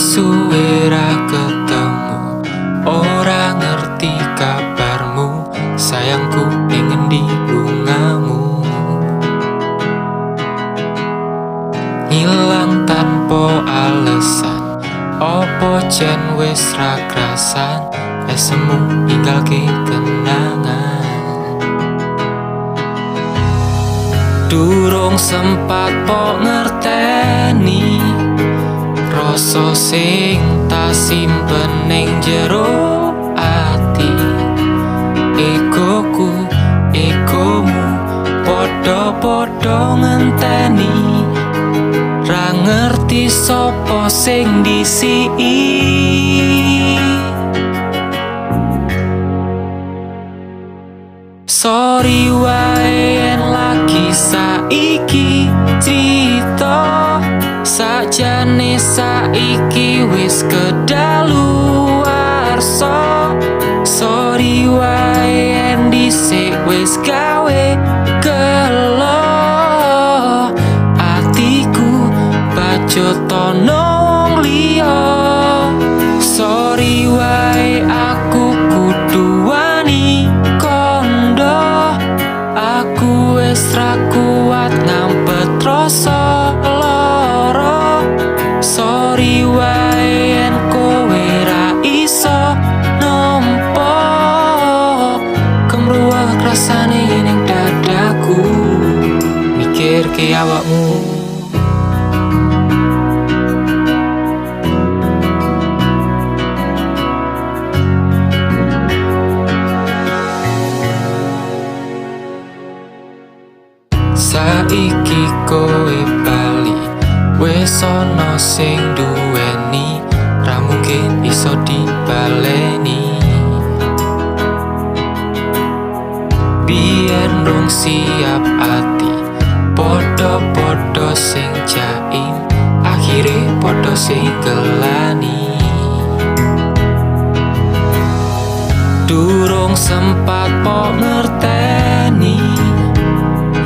suwe ra ketemu, ora ngerti kabarmu. Sayangku ing endi bungamu, ngilang tanpa alasan. Opo jen wis ra krasan, esemu ninggalke kenangan. Durung sempat po ngerteni rasa sing tak simpen ning jero ati. Egoku, egomu, podo-podo ngenteni, ra ngerti sapa sing disiki. Sorry wae yen lagi saiki cerita, sakjane saiki wis kedaluwarsa. Sorry wae yen dhisik wis gawe gelo, atiku bajotono wong liya. Sorry wae aku kudu wani kondo, aku wis ra kuat ngampet rasa lara. Sorry wae yen kowe ra iso nampa kemruwak rasane ning dadaku, mikirke awakmu. Saiki kowe bali, wis ana sing duweni, ra mungkin iso dibaleni. Biyen rung siap ati, podo-podo sing jaim, akhire podo sing gelani. Durung sempat po ngerteni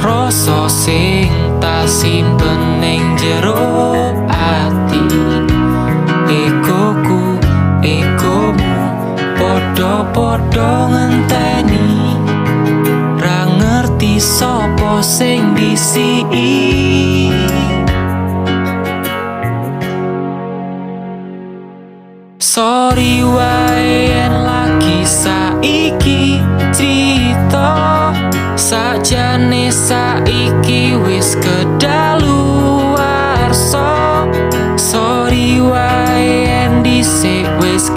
rasa sing tak simpen ning jero ati. Egoku, egomu, podo-podo ngenteni, ra ngerti sapa sing disiki. Sorry wae yen lagi saiki cerita, sakjane saiki wis kedaluwarsa. Sorry wae yen dhisik wis